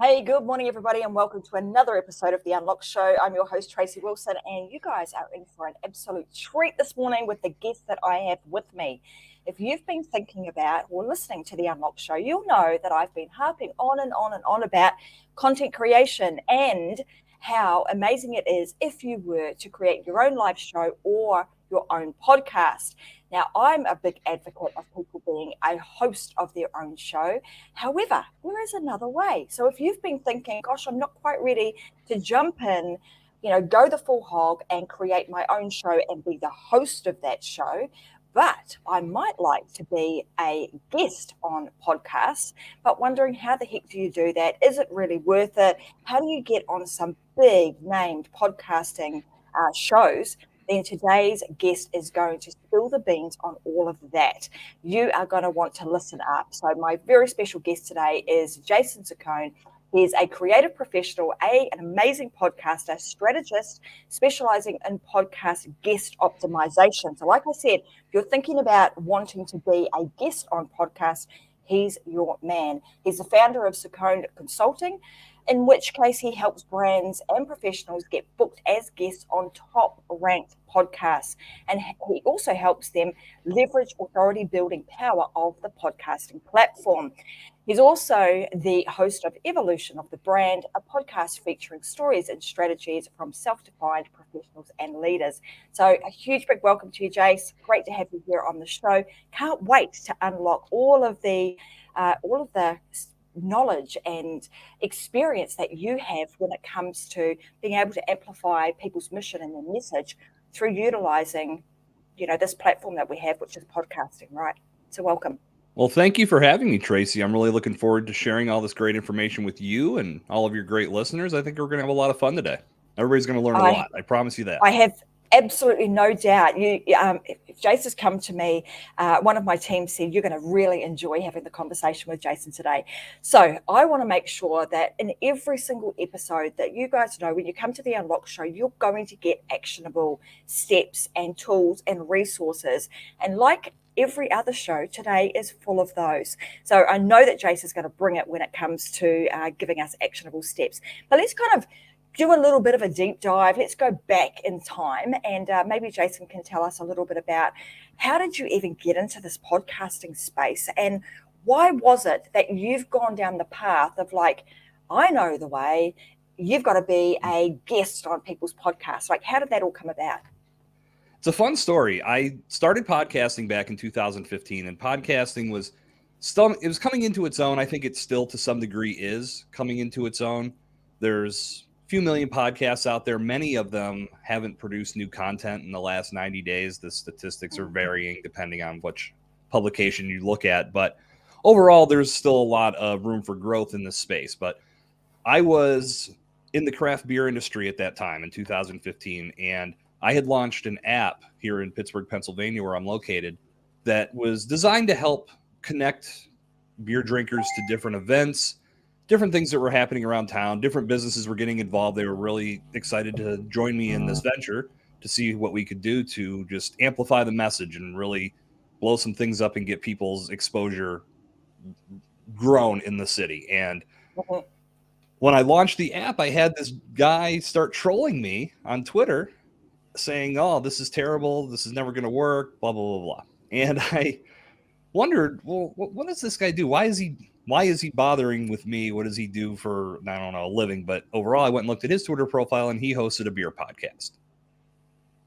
Hey, good morning, everybody, and welcome to another episode of The Unlock Show. I'm your host, Tracy Wilson, and you guys are in for an absolute treat this morning with the guest that I have with me. If you've been thinking about or listening to The Unlock Show, you'll know that I've been harping on and on and on about content creation and how amazing it is if you were to create your own live show or your own podcast. Now, I'm a big advocate of people being a host of their own show. However, there is another way. So if you've been thinking, gosh, I'm not quite ready to jump in, go the full hog and create my own show and be the host of that show, but I might like to be a guest on podcasts, but wondering how the heck do you do that? Is it really worth it? How do you get on some big named podcasting shows? Then today's guest is going to spill the beans on all of that. You are going to want to listen up. So my very special guest today is Jason Saccone. He's a creative professional, an amazing podcaster, strategist, specializing in podcast guest optimization. So like I said, if you're thinking about wanting to be a guest on podcasts, he's your man. He's the founder of Saccone Consulting, in which case he helps brands and professionals get booked as guests on top ranked podcasts. And he also helps them leverage authority building power of the podcasting platform. He's also the host of Evolution of the Brand, a podcast featuring stories and strategies from self-defined professionals and leaders. So a huge big welcome to you, Jace. Great to have you here on the show. Can't wait to unlock all of the knowledge and experience that you have when it comes to being able to amplify people's mission and their message through utilizing, this platform that we have, which is podcasting, right? So welcome. Well, thank you for having me, Tracy. I'm really looking forward to sharing all this great information with you and all of your great listeners. I think we're going to have a lot of fun today. Everybody's going to learn a I lot. I promise you that. I have absolutely no doubt. If Jace has come to me, one of my team said you're going to really enjoy having the conversation with Jason today. So I want to make sure that in every single episode that you guys know when you come to the Unlock Show, you're going to get actionable steps and tools and resources. And like every other show, today is full of those. So I know that Jace is going to bring it when it comes to giving us actionable steps. But let's kind of do a little bit of a deep dive. Let's go back in time, and maybe Jason can tell us a little bit about how did you even get into this podcasting space, and why was it that you've gone down the path of like, I know the way, you've got to be a guest on people's podcasts. Like, how did that all come about? It's a fun story. I started podcasting back in 2015, and podcasting was coming into its own. I think it still to some degree is coming into its own. There's few million podcasts out there. Many of them haven't produced new content in the last 90 days. The statistics are varying depending on which publication you look at. But overall, there's still a lot of room for growth in this space. But I was in the craft beer industry at that time in 2015, and I had launched an app here in Pittsburgh, Pennsylvania, where I'm located, that was designed to help connect beer drinkers to different events, different things that were happening around town. Different businesses were getting involved. They were really excited to join me in this venture to see what we could do to just amplify the message and really blow some things up and get people's exposure grown in the city. And when I launched the app, I had this guy start trolling me on Twitter saying, "Oh, this is terrible. This is never going to work, blah, blah, blah, blah." And I wondered, well, what does this guy do? Why is he bothering with me? What does he do for, I don't know, a living? But overall, I went and looked at his Twitter profile, and he hosted a beer podcast.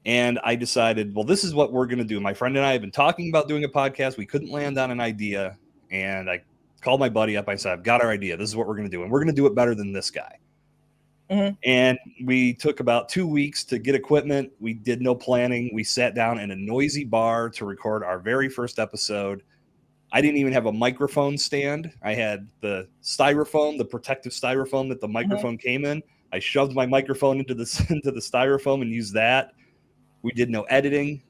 And I decided, well, this is what we're going to do. My friend and I have been talking about doing a podcast. We couldn't land on an idea. And I called my buddy up. I said, I've got our idea. This is what we're going to do. And we're going to do it better than this guy. Mm-hmm. And we took about 2 weeks to get equipment. We did no planning. We sat down in a noisy bar to record our very first episode. I didn't even have a microphone stand. I had the styrofoam, the protective styrofoam that the microphone came in. I shoved my microphone into the styrofoam and used that. We did no editing.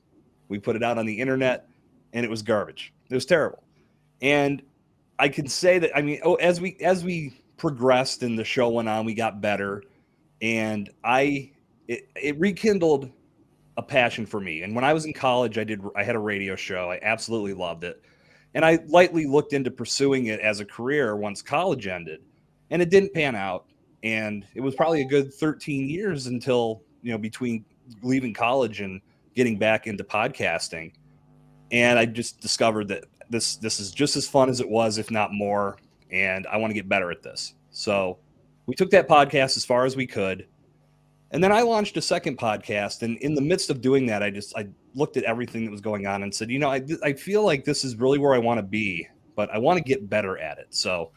We put it out on the internet, and it was garbage. It was terrible. And I can say that, I mean, as we progressed and the show went on, we got better, and it rekindled a passion for me. And when I was in college, I had a radio show. I absolutely loved it. And I lightly looked into pursuing it as a career once college ended. and it didn't pan out. And it was probably a good 13 years until, between leaving college and getting back into podcasting. And I just discovered that this is just as fun as it was, if not more. And I want to get better at this. So we took that podcast as far as we could. And then I launched a second podcast. And in the midst of doing that, I looked at everything that was going on and said, I feel like this is really where I want to be, but I want to get better at it. So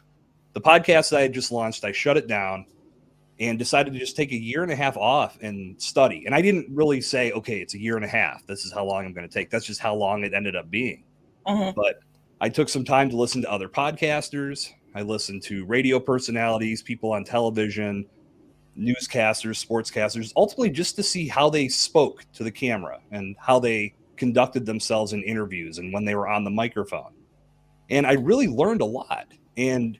the podcast that I had just launched, I shut it down and decided to just take a year and a half off and study. And I didn't really say, okay, it's a year and a half. This is how long I'm going to take. That's just how long it ended up being. But I took some time to listen to other podcasters. I listened to radio personalities, people on television, newscasters, sportscasters, ultimately just to see how they spoke to the camera and how they conducted themselves in interviews and when they were on the microphone. And I really learned a lot and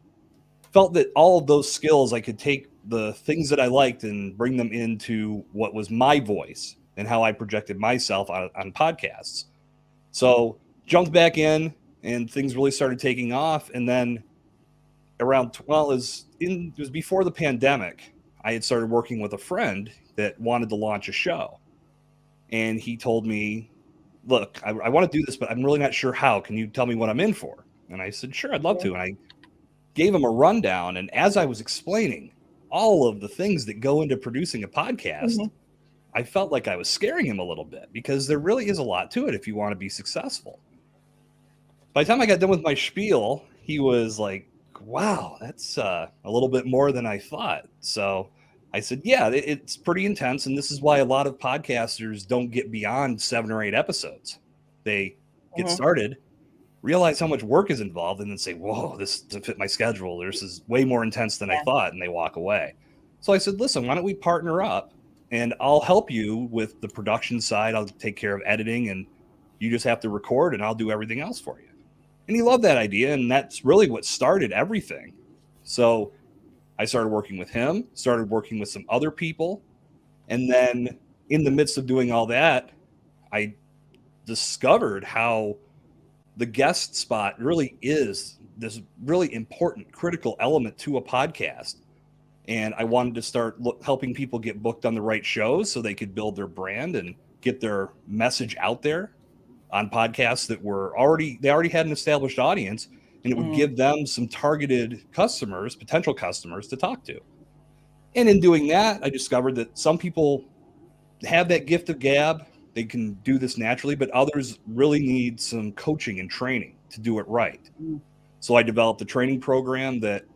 felt that all of those skills, I could take the things that I liked and bring them into what was my voice and how I projected myself on podcasts. So jumped back in and things really started taking off. And then it was before the pandemic, I had started working with a friend that wanted to launch a show. And he told me, look, I want to do this, but I'm really not sure how. Can you tell me what I'm in for? And I said, sure, I'd love to. And I gave him a rundown. And as I was explaining all of the things that go into producing a podcast, I felt like I was scaring him a little bit because there really is a lot to it if you want to be successful. By the time I got done with my spiel, he was like, wow, that's a little bit more than I thought. So I said, yeah, it's pretty intense. And this is why a lot of podcasters don't get beyond 7 or 8 episodes. They get started, realize how much work is involved, and then say, whoa, this doesn't fit my schedule. This is way more intense than I thought. And they walk away. So I said, listen, why don't we partner up and I'll help you with the production side. I'll take care of editing and you just have to record and I'll do everything else for you. And he loved that idea. And that's really what started everything. So I started working with him, started working with some other people. And then in the midst of doing all that, I discovered how the guest spot really is this really important, critical element to a podcast. And I wanted to start helping people get booked on the right shows so they could build their brand and get their message out there on podcasts that they already had an established audience, and it would give them some targeted potential customers to talk to. And in doing that, I discovered that some people have that gift of gab. They can do this naturally, but others really need some coaching and training to do it right. So I developed a training program that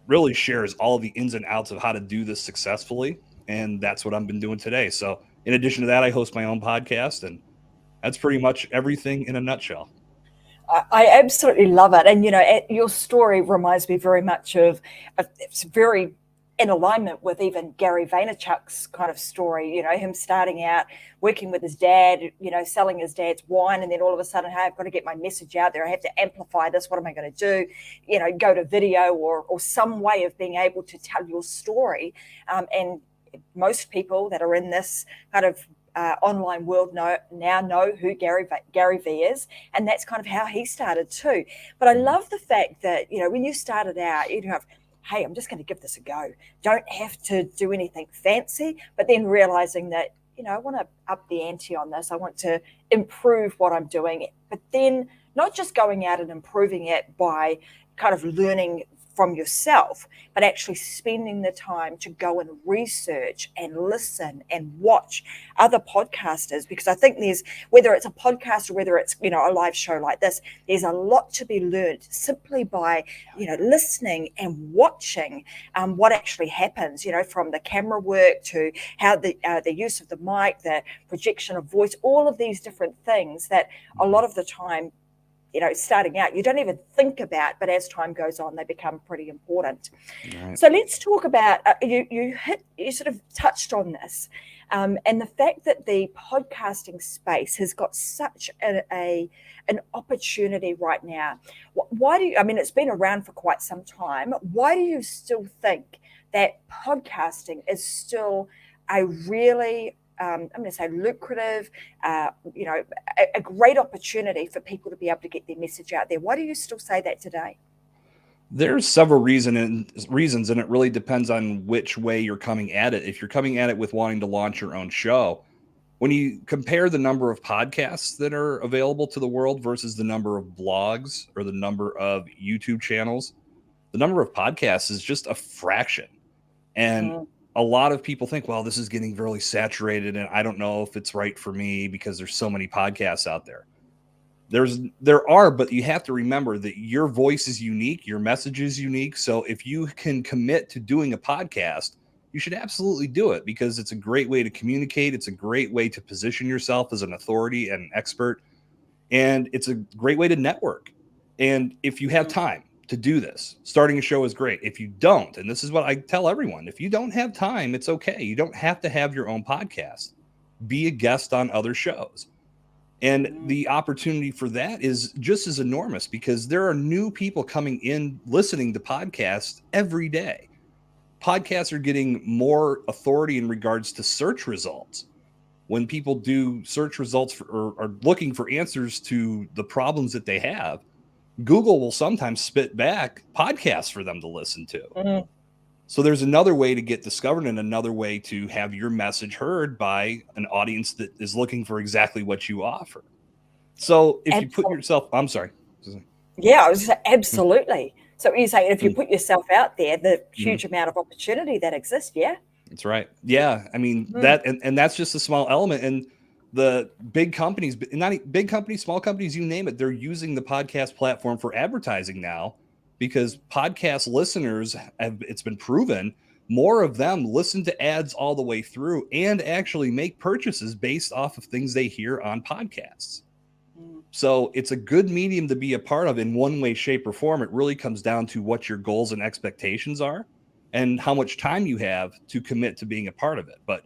really shares all the ins and outs of how to do this successfully. And that's what I've been doing today. So in addition to that, I host my own podcast, and that's pretty much everything in a nutshell. I absolutely love it. And, your story reminds me very much of it's very in alignment with even Gary Vaynerchuk's kind of story, him starting out working with his dad, selling his dad's wine. And then all of a sudden, hey, I've got to get my message out there. I have to amplify this. What am I going to do? Go to video or some way of being able to tell your story. And most people that are in this kind of online world now know who Gary V is, and that's kind of how he started too. But I love the fact that when you started out, hey, I'm just going to give this a go. Don't have to do anything fancy, but then realizing that I want to up the ante on this. I want to improve what I'm doing, but then not just going out and improving it by kind of learning from yourself, but actually spending the time to go and research and listen and watch other podcasters, because I think whether it's a podcast or whether it's, a live show like this, there's a lot to be learned simply by, listening and watching what actually happens, from the camera work to how the use of the mic, the projection of voice, all of these different things that a lot of the time, starting out, you don't even think about, but as time goes on, they become pretty important. Right. So let's talk about, you sort of touched on this, and the fact that the podcasting space has got such an opportunity right now. Why it's been around for quite some time. Why do you still think that podcasting is still a really I'm going to say lucrative, a great opportunity for people to be able to get their message out there? Why do you still say that today? There's several reasons, and it really depends on which way you're coming at it. If you're coming at it with wanting to launch your own show, when you compare the number of podcasts that are available to the world versus the number of blogs or the number of YouTube channels, the number of podcasts is just a fraction. And Mm, a lot of people think, well, this is getting really saturated and I don't know if it's right for me because there's so many podcasts out there. There are, but you have to remember that your voice is unique, your message is unique. So if you can commit to doing a podcast, you should absolutely do it because it's a great way to communicate. It's a great way to position yourself as an authority and an expert. And it's a great way to network. And if you have mm, time to do this, starting a show is great. If you don't, and this is what I tell everyone, if you don't have time, it's okay. You don't have to have your own podcast. Be a guest on other shows. And mm. the opportunity for that is just as enormous because there are new people coming in listening to podcasts every day. Podcasts are getting more authority in regards to search results. When people do search results or are looking for answers to the problems that they have, Google will sometimes spit back podcasts for them to listen to. Mm. So there's another way to get discovered and another way to have your message heard by an audience that is looking for exactly what you offer. So if you put Absolutely. yourself, I'm sorry. Yeah, I was just absolutely. So you're saying if you Mm-hmm. put yourself out there, the huge amount of opportunity that exists, yeah? That's right. Yeah. I mean, Mm, and that's just a small element. And the big companies, not big companies, small companies, you name it, they're using the podcast platform for advertising now because podcast listeners it's been proven more of them listen to ads all the way through and actually make purchases based off of things they hear on podcasts. mm. So it's a good medium to be a part of in one way, shape, or form. It really comes down to what your goals and expectations are and how much time you have to commit to being a part of it. But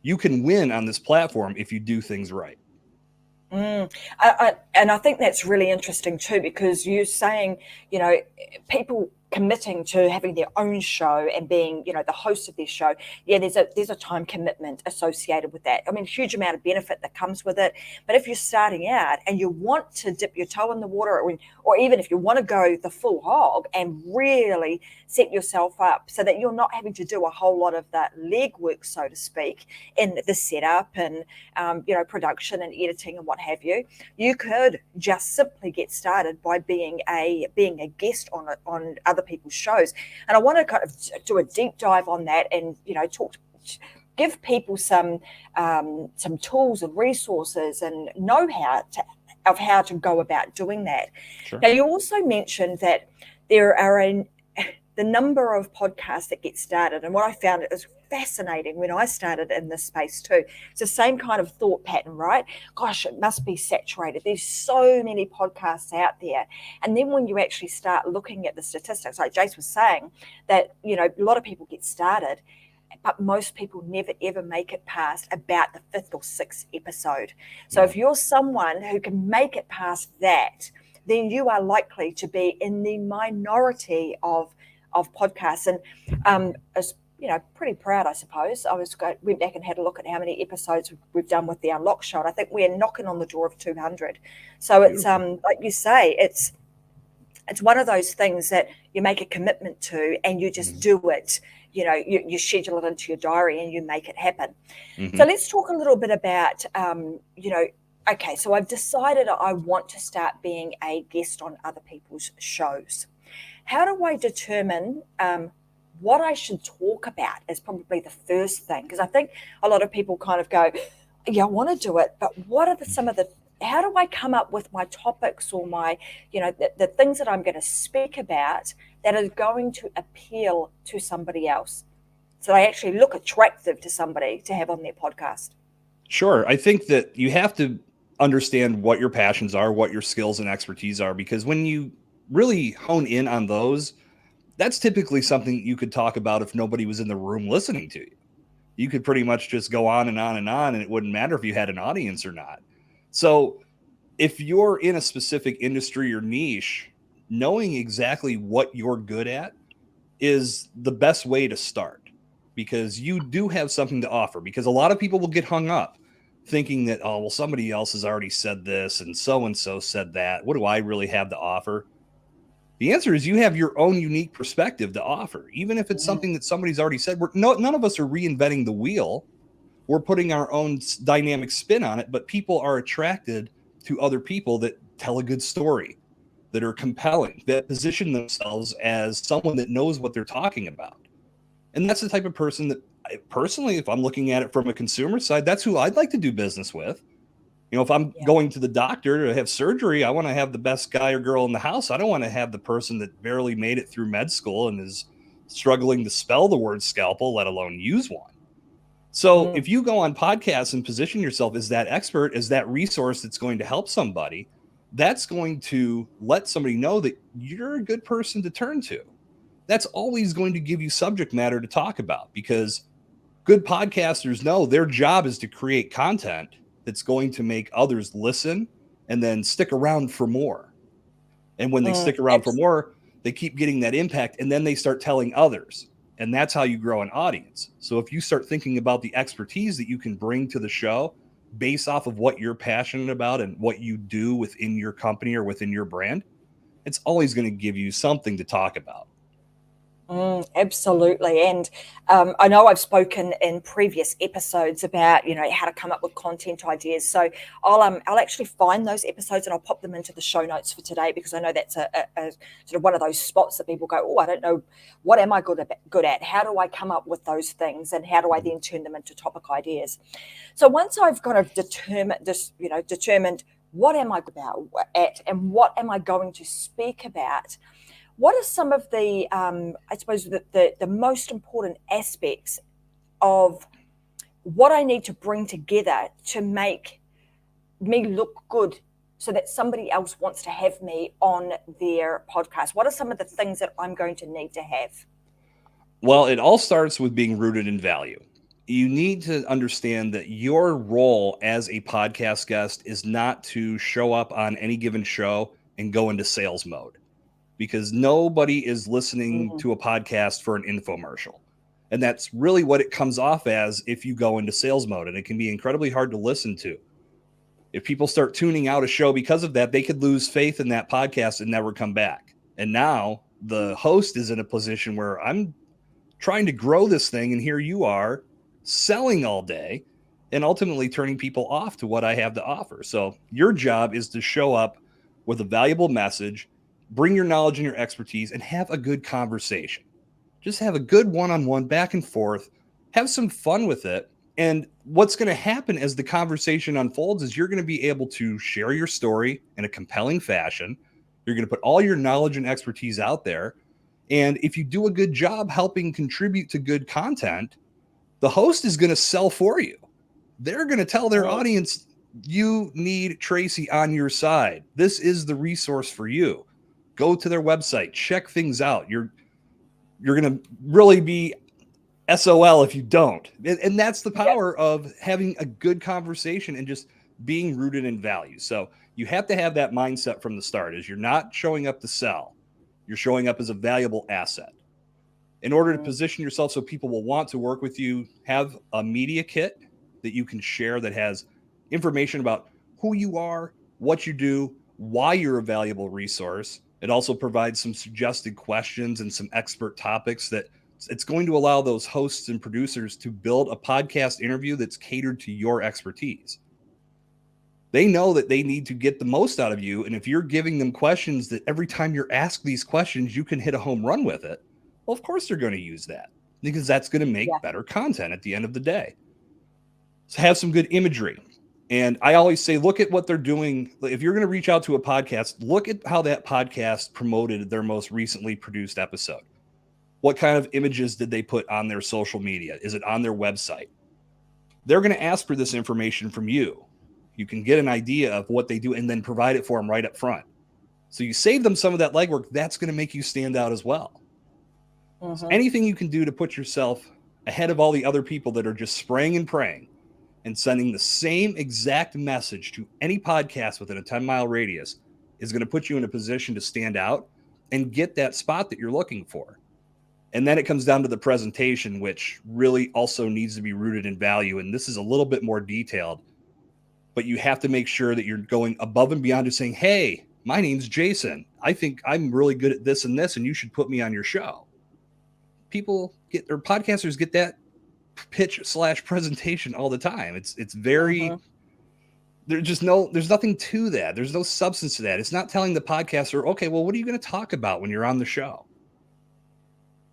you can win on this platform if you do things right. And I think that's really interesting too, because you're saying, you know, people committing to having their own show and being, you know, the host of their show. Yeah, there's a time commitment associated with that. I mean, huge amount of benefit that comes with it. But if you're starting out and you want to dip your toe in the water, or even if you want to go the full hog and really set yourself up so that you're not having to do a whole lot of that legwork, so to speak, in the setup and you know, production and editing and what have you, you could just simply get started by being a guest on other people's shows. And I want to kind of do a deep dive on that and, you know, give people some tools and resources and know-how of how to go about doing that. Sure. Now, you also mentioned that there are the number of podcasts that get started, and what I found is fascinating when I started in this space too. It's the same kind of thought pattern, right? Gosh, it must be saturated. There's so many podcasts out there. And then when you actually start looking at the statistics, like Jace was saying, that, you know, a lot of people get started, but most people never ever make it past about the fifth or sixth episode. So if you're someone who can make it past that, then you are likely to be in the minority of podcasts. And as you know, pretty proud, I suppose. Went back and had a look at how many episodes we've done with the Unlock Show. And I think we're knocking on the door of 200. So it's like you say, it's one of those things that you make a commitment to and you just do it. You know, you schedule it into your diary and you make it happen. Mm-hmm. So let's talk a little bit about, you know, okay, so I've decided I want to start being a guest on other people's shows. How do I determine what I should talk about is probably the first thing, because I think a lot of people kind of go, yeah, I want to do it, but what are how do I come up with my topics or my, you know, the things that I'm going to speak about that are going to appeal to somebody else, so they actually look attractive to somebody to have on their podcast? Sure. I think that you have to understand what your passions are, what your skills and expertise are, because when you really hone in on those, that's typically something you could talk about if nobody was in the room listening to you. You could pretty much just go on and on and on, and it wouldn't matter if you had an audience or not. So if you're in a specific industry or niche, knowing exactly what you're good at is the best way to start, because you do have something to offer. Because a lot of people will get hung up thinking that, oh, well, somebody else has already said this and so said that. What do I really have to offer? The answer is you have your own unique perspective to offer, even if it's something that somebody's already said. None of us are reinventing the wheel. We're putting our own dynamic spin on it, but people are attracted to other people that tell a good story, that are compelling, that position themselves as someone that knows what they're talking about. And that's the type of person that, personally, if I'm looking at it from a consumer side, that's who I'd like to do business with. If I'm going to the doctor to have surgery, I want to have the best guy or girl in the house. I don't want to have the person that barely made it through med school and is struggling to spell the word scalpel, let alone use one. So if you go on podcasts and position yourself as that expert, as that resource that's going to help somebody, that's going to let somebody know that you're a good person to turn to. That's always going to give you subject matter to talk about, because good podcasters know their job is to create content that's going to make others listen and then stick around for more. And when they stick around for more, they keep getting that impact, and then they start telling others. And that's how you grow an audience. So if you start thinking about the expertise that you can bring to the show based off of what you're passionate about and what you do within your company or within your brand, it's always going to give you something to talk about. Absolutely. And I know I've spoken in previous episodes about, how to come up with content ideas. So I'll actually find those episodes and I'll pop them into the show notes for today, because I know that's a sort of one of those spots that people go, oh, I don't know, what am I good at? How do I come up with those things? And how do I then turn them into topic ideas? So once I've kind of determined what am I good at and what am I going to speak about, what are some of the, I suppose, the most important aspects of what I need to bring together to make me look good so that somebody else wants to have me on their podcast? What are some of the things that I'm going to need to have? Well, it all starts with being rooted in value. You need to understand that your role as a podcast guest is not to show up on any given show and go into sales mode, because nobody is listening to a podcast for an infomercial. And that's really what it comes off as if you go into sales mode, and it can be incredibly hard to listen to. If people start tuning out a show because of that, they could lose faith in that podcast and never come back. And now the host is in a position where I'm trying to grow this thing, and here you are selling all day and ultimately turning people off to what I have to offer. So your job is to show up with a valuable message, bring your knowledge and your expertise, and have a good conversation. Just have a good one-on-one back and forth, have some fun with it. And what's going to happen as the conversation unfolds is you're going to be able to share your story in a compelling fashion. You're going to put all your knowledge and expertise out there. And if you do a good job helping contribute to good content, the host is going to sell for you. They're going to tell their audience, you need Tracy on your side. This is the resource for you. Go to their website, check things out. You're going to really be SOL if you don't. And that's the power of having a good conversation and just being rooted in value. So you have to have that mindset from the start, is you're not showing up to sell. You're showing up as a valuable asset. In order to position yourself so people will want to work with you, have a media kit that you can share that has information about who you are, what you do, why you're a valuable resource. It also provides some suggested questions and some expert topics that it's going to allow those hosts and producers to build a podcast interview that's catered to your expertise. They know that they need to get the most out of you. And if you're giving them questions that every time you're asked these questions, you can hit a home run with it, well, of course they're going to use that, because that's going to make better content at the end of the day. So have some good imagery. And I always say, look at what they're doing. If you're going to reach out to a podcast, look at how that podcast promoted their most recently produced episode. What kind of images did they put on their social media? Is it on their website? They're going to ask for this information from you. You can get an idea of what they do and then provide it for them right up front. So you save them some of that legwork. That's going to make you stand out as well. So anything you can do to put yourself ahead of all the other people that are just spraying and praying and sending the same exact message to any podcast within a 10-mile radius is going to put you in a position to stand out and get that spot that you're looking for. And then it comes down to the presentation, which really also needs to be rooted in value. And this is a little bit more detailed, but you have to make sure that you're going above and beyond just saying, hey, My name's Jason. I think I'm really good at this and this, and you should put me on your show. People get, or podcasters get that pitch/presentation all the time. It's very, there's nothing to that. There's no substance to that. It's not telling the podcaster, okay, well, what are you going to talk about when you're on the show?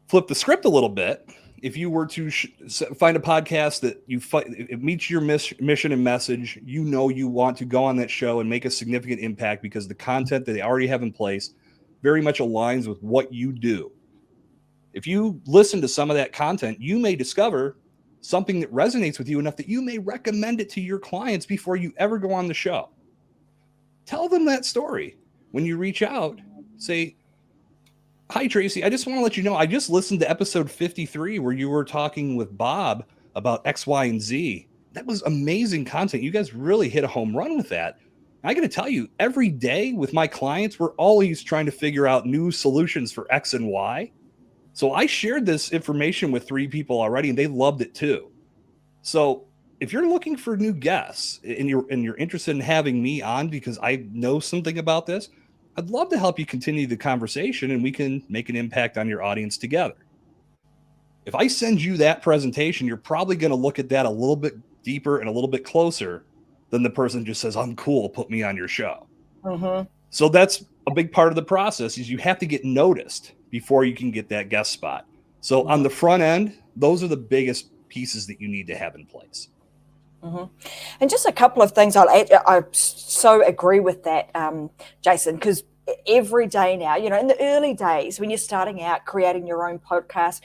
Flip the script a little bit. If you were to find a podcast that it meets your mission and message, you want to go on that show and make a significant impact because the content that they already have in place very much aligns with what you do. If you listen to some of that content, you may discover something that resonates with you enough that you may recommend it to your clients before you ever go on the show. Tell them that story. When you reach out, say, hi, Tracy. I just want to let you know, I just listened to episode 53 where you were talking with Bob about X, Y, and Z. That was amazing content. You guys really hit a home run with that. I got to tell you, every day with my clients, we're always trying to figure out new solutions for X and Y. So I shared this information with 3 people already, and they loved it too. So if you're looking for new guests and you're interested in having me on because I know something about this, I'd love to help you continue the conversation and we can make an impact on your audience together. If I send you that presentation, you're probably going to look at that a little bit deeper and a little bit closer than the person just says, I'm cool, put me on your show. So that's a big part of the process is you have to get noticed before you can get that guest spot. So on the front end, those are the biggest pieces that you need to have in place. And just a couple of things I'll add. I so agree with that, Jason, because every day now, in the early days when you're starting out creating your own podcast,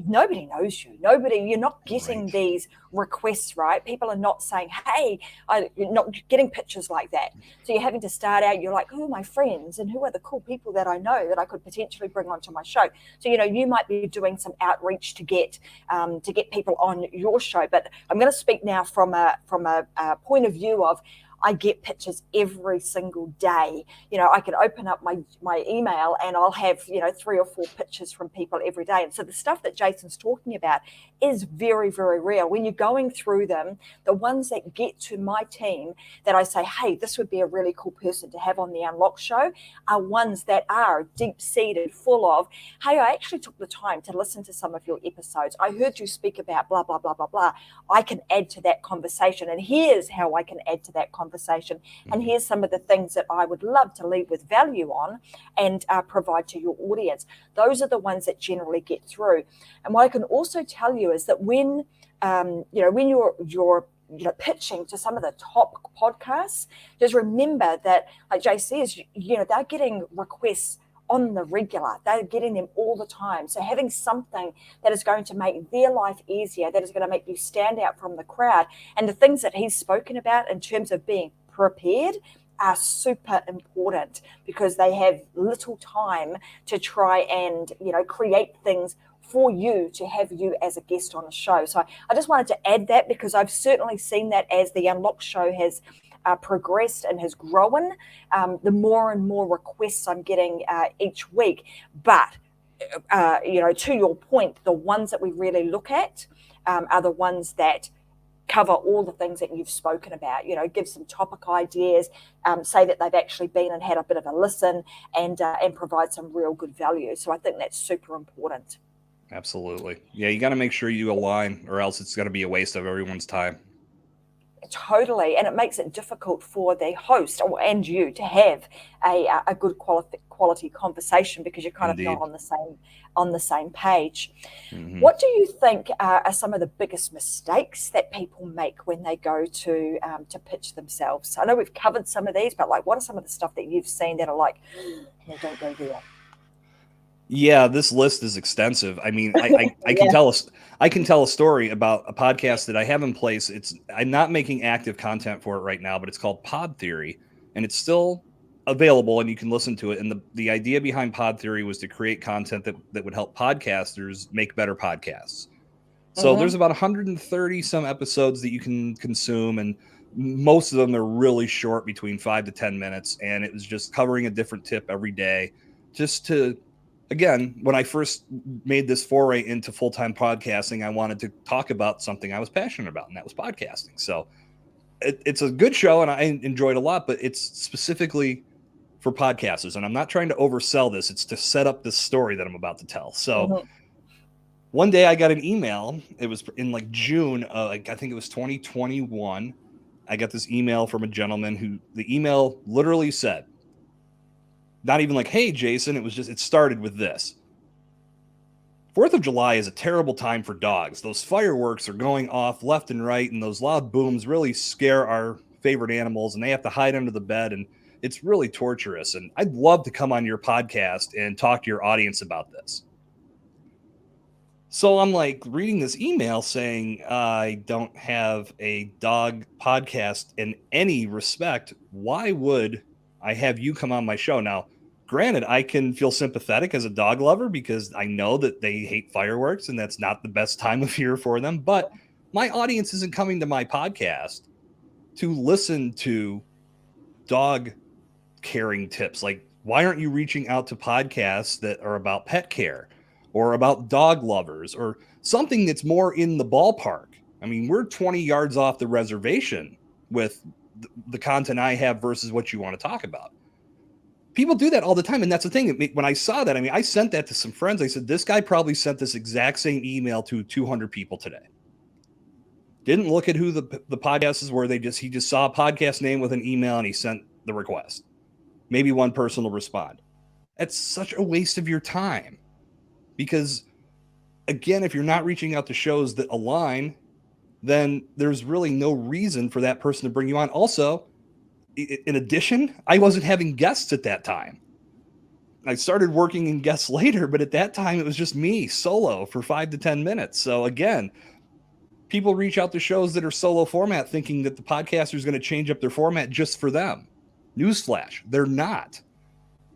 nobody knows you. You're not getting these requests, right? People are not saying, hey, you're not getting pictures like that. So you're having to start out, you're like, who are my friends and who are the cool people that I know that I could potentially bring onto my show? So, you might be doing some outreach to get people on your show. But I'm going to speak now from a point of view of, I get pictures every single day. I can open up my email and I'll have, 3 or 4 pictures from people every day. And so the stuff that Jason's talking about is very, very real. When you're going through them, the ones that get to my team that I say, hey, this would be a really cool person to have on the Unlock show are ones that are deep-seated, full of, hey, I actually took the time to listen to some of your episodes. I heard you speak about blah, blah, blah, blah, blah. I can add to that conversation. And here's how I can add to that conversation. And here's some of the things that I would love to leave with value on and provide to your audience. Those are the ones that generally get through. And what I can also tell you is that when you're pitching to some of the top podcasts, just remember that, like Jay says, they're getting requests on the regular. They're getting them all the time. So having something that is going to make their life easier, that is going to make you stand out from the crowd, and the things that he's spoken about in terms of being prepared are super important because they have little time to try and, create things for you to have you as a guest on the show. So I just wanted to add that because I've certainly seen that as the Unlock show has progressed and has grown, the more and more requests I'm getting each week. But, to your point, the ones that we really look at are the ones that cover all the things that you've spoken about, give some topic ideas, say that they've actually been and had a bit of a listen and provide some real good value. So I think that's super important. Absolutely. Yeah, you got to make sure you align or else it's going to be a waste of everyone's time. Totally, and it makes it difficult for the host and you to have a good quality conversation because you're kind of not on the same page. What do you think are some of the biggest mistakes that people make when they go to pitch themselves? I know we've covered some of these, but what are some of the stuff that you've seen that are like, no, don't go there? Yeah, this list is extensive. I mean, I can tell a story about a podcast that I have in place. I'm not making active content for it right now, but it's called Pod Theory, and it's still available and you can listen to it. And the idea behind Pod Theory was to create content that would help podcasters make better podcasts. So there's about 130 some episodes that you can consume, and most of them are really short, between 5 to 10 minutes. And it was just covering a different tip every day, just to, again, when I first made this foray into full-time podcasting, I wanted to talk about something I was passionate about, and that was podcasting. So it's a good show, and I enjoyed it a lot, but it's specifically for podcasters, and I'm not trying to oversell this. It's to set up this story that I'm about to tell. So one day I got an email. It was in like June, I think it was 2021. I got this email from a gentleman who the email literally said, not even like, "Hey, Jason," it started with this. 4th of July is a terrible time for dogs. Those fireworks are going off left and right, and those loud booms really scare our favorite animals, and they have to hide under the bed, and it's really torturous. And I'd love to come on your podcast and talk to your audience about this. So I'm like reading this email saying, I don't have a dog podcast in any respect. Why would I have you come on my show? Now, granted, I can feel sympathetic as a dog lover because I know that they hate fireworks and that's not the best time of year for them. But my audience isn't coming to my podcast to listen to dog caring tips. Like, why aren't you reaching out to podcasts that are about pet care or about dog lovers or something that's more in the ballpark? I mean, we're 20 yards off the reservation with the content I have versus what you want to talk about. People do that all the time. And that's the thing. When I saw that, I mean, I sent that to some friends. I said, this guy probably sent this exact same email to 200 people today. Didn't look at who the podcasts were. He just saw a podcast name with an email and he sent the request. Maybe one person will respond. That's such a waste of your time. Because, again, if you're not reaching out to shows that align, then there's really no reason for that person to bring you on. Also, in addition, I wasn't having guests at that time. I started working in guests later, but at that time, it was just me solo for 5 to 10 minutes. So, again, people reach out to shows that are solo format thinking that the podcaster is going to change up their format just for them. Newsflash, they're not.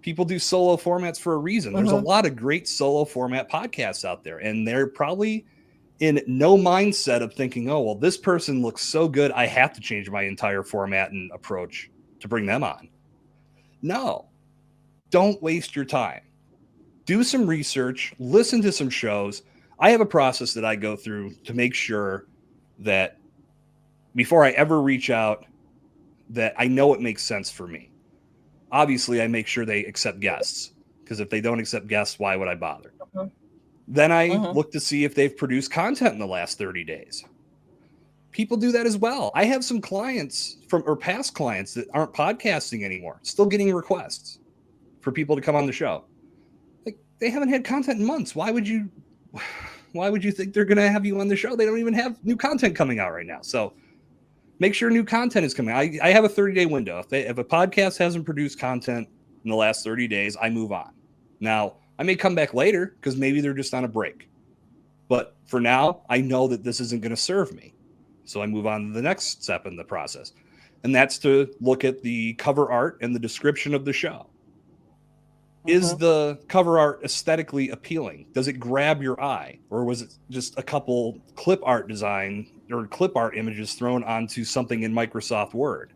People do solo formats for a reason. There's a lot of great solo format podcasts out there, and they're probably in no mindset of thinking, oh, well, this person looks so good, I have to change my entire format and approach to bring them on. No, don't waste your time. Do some research, listen to some shows. I have a process that I go through to make sure that before I ever reach out, that I know it makes sense for me. Obviously, I make sure they accept guests, because if they don't accept guests, why would I bother? Then I look to see if they've produced content in the last 30 days. People do that as well. I have some clients or past clients that aren't podcasting anymore, still getting requests for people to come on the show. Like, they haven't had content in months. Why would you think they're going to have you on the show? They don't even have new content coming out right now. So make sure new content is coming. I have a 30-day window. If a podcast hasn't produced content in the last 30 days, I move on. Now, I may come back later because maybe they're just on a break. But for now, I know that this isn't going to serve me. So I move on to the next step in the process. And that's to look at the cover art and the description of the show. Is the cover art aesthetically appealing? Does it grab your eye? Or was it just a couple clip art design or clip art images thrown onto something in Microsoft Word?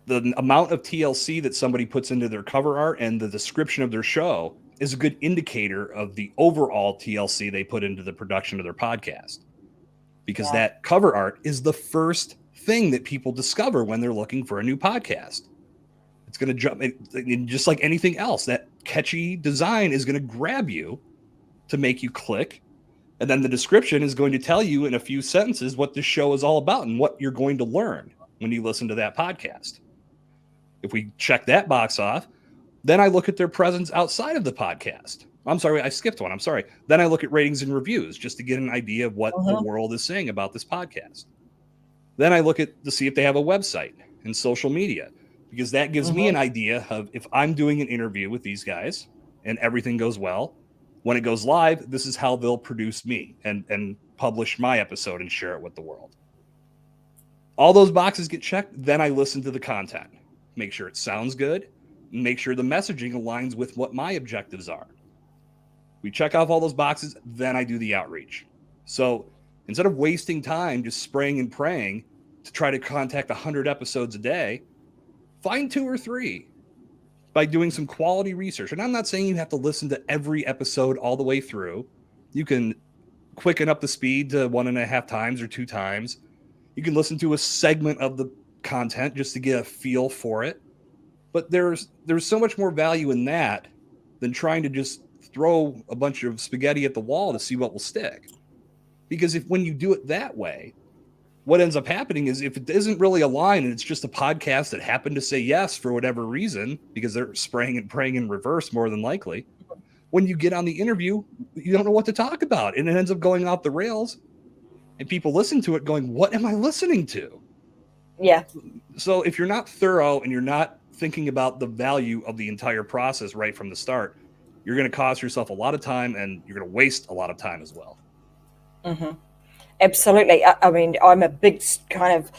The amount of TLC that somebody puts into their cover art and the description of their show is a good indicator of the overall TLC they put into the production of their podcast. Because that cover art is the first thing that people discover when they're looking for a new podcast. It's going to jump, just like anything else. That catchy design is going to grab you to make you click. And then the description is going to tell you in a few sentences what this show is all about and what you're going to learn when you listen to that podcast. If we check that box off, then I look at their presence outside of the podcast. I'm sorry, I skipped one. I'm sorry. Then I look at ratings and reviews just to get an idea of what the world is saying about this podcast. Then I look to see if they have a website and social media, because that gives me an idea of if I'm doing an interview with these guys and everything goes well, when it goes live, this is how they'll produce me and publish my episode and share it with the world. All those boxes get checked. Then I listen to the content, make sure it sounds good, and make sure the messaging aligns with what my objectives are. We check off all those boxes, then I do the outreach. So instead of wasting time just spraying and praying to try to contact 100 episodes a day, find 2 or 3 by doing some quality research. And I'm not saying you have to listen to every episode all the way through. You can quicken up the speed to 1.5 times or 2 times. You can listen to a segment of the content just to get a feel for it. But there's so much more value in that than trying to just throw a bunch of spaghetti at the wall to see what will stick. Because when you do it that way, what ends up happening is if it isn't really aligned and it's just a podcast that happened to say yes for whatever reason, because they're spraying and praying in reverse more than likely, when you get on the interview, you don't know what to talk about. And it ends up going off the rails. And people listen to it going, what am I listening to? Yeah. So if you're not thorough and you're not thinking about the value of the entire process right from the start, you're going to cost yourself a lot of time and you're going to waste a lot of time as well. Mm-hmm. Absolutely. I mean, I'm a big kind of,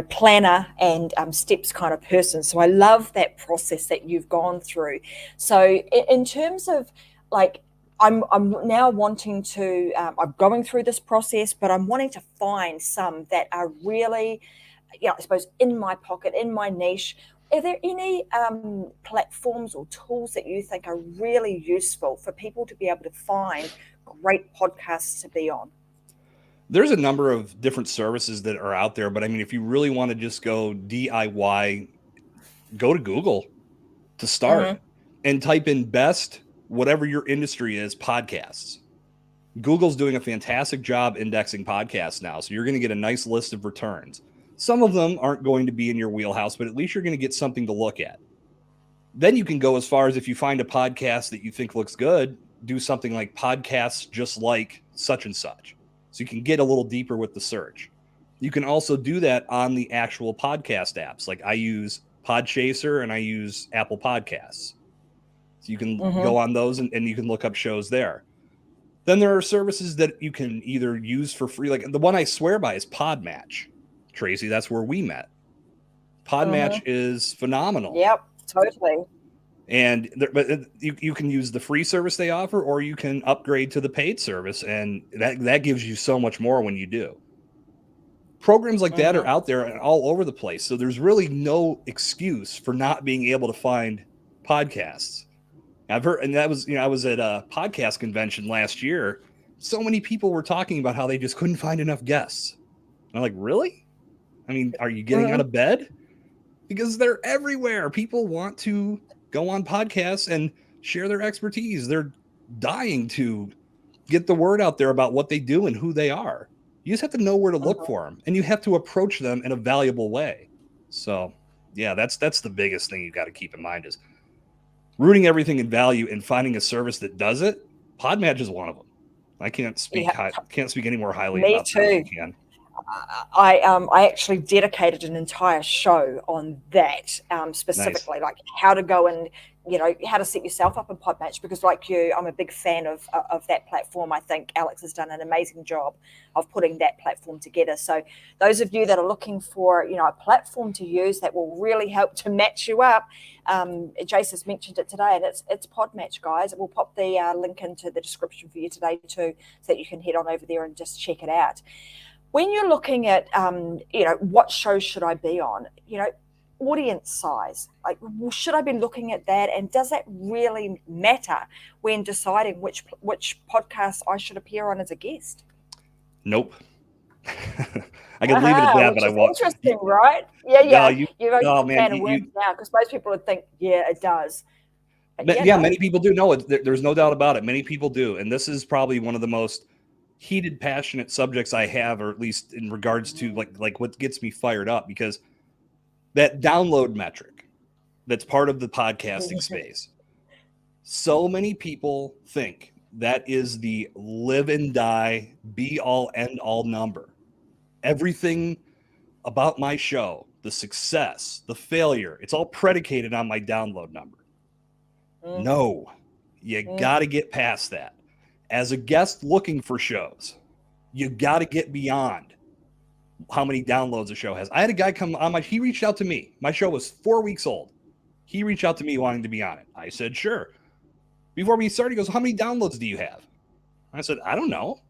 planner and steps kind of person. So I love that process that you've gone through. So in terms of like, I'm now wanting to, I'm going through this process, but I'm wanting to find some that are really, I suppose in my pocket, in my niche. Are there any platforms or tools that you think are really useful for people to be able to find great podcasts to be on? There's a number of different services that are out there, but I mean, if you really want to just go DIY, go to Google to start and type in best, whatever your industry is, podcasts. Google's doing a fantastic job indexing podcasts now. So you're going to get a nice list of returns. Some of them aren't going to be in your wheelhouse, but at least you're going to get something to look at. Then you can go as far as if you find a podcast that you think looks good, do something like podcasts just like such and such. So you can get a little deeper with the search. You can also do that on the actual podcast apps. Like I use Podchaser and I use Apple Podcasts. So you can go on those and you can look up shows there. Then there are services that you can either use for free. Like the one I swear by is Podmatch. Tracy, that's where we met. Podmatch is phenomenal. Yep, totally. And but you can use the free service they offer, or you can upgrade to the paid service, and that gives you so much more when you do. Programs like that are out there and all over the place, so there's really no excuse for not being able to find podcasts. I've heard, and that was, I was at a podcast convention last year. So many people were talking about how they just couldn't find enough guests. And I'm like, really? I mean, are you getting out of bed? Because they're everywhere. People want to go on podcasts and share their expertise. They're dying to get the word out there about what they do and who they are. You just have to know where to look for them, and you have to approach them in a valuable way. So, yeah, that's the biggest thing you got to keep in mind is rooting everything in value and finding a service that does it. Podmatch is one of them. I can't speak can't speak any more highly about that than I can. I actually dedicated an entire show on that specifically, like how to go and how to set yourself up in Podmatch, because like you, I'm a big fan of that platform. I think Alex has done an amazing job of putting that platform together. So those of you that are looking for a platform to use that will really help to match you up, Jace has mentioned it today, and it's Podmatch, guys. We'll pop the link into the description for you today too, so that you can head on over there and just check it out. When you're looking at, what show should I be on? Audience size. Like, should I be looking at that? And does that really matter when deciding which podcast I should appear on as a guest? Nope. I could leave it at that, but I won't. Interesting, right? Yeah. You're oh man, fan of words now, because most people would think, yeah, it does. Many people do. No, there's no doubt about it. Many people do, and this is probably one of the most heated, passionate subjects I have, or at least in regards to like what gets me fired up, because that download metric that's part of the podcasting space. So many people think that is the live and die, be all end all number. Everything about my show, the success, the failure, it's all predicated on my download number. No, you got to get past that. As a guest looking for shows, you got to get beyond how many downloads a show has. I had a guy come on he reached out to me. My show was 4 weeks old. He reached out to me wanting to be on it. I said, sure. Before we started, he goes, how many downloads do you have? I said, I don't know.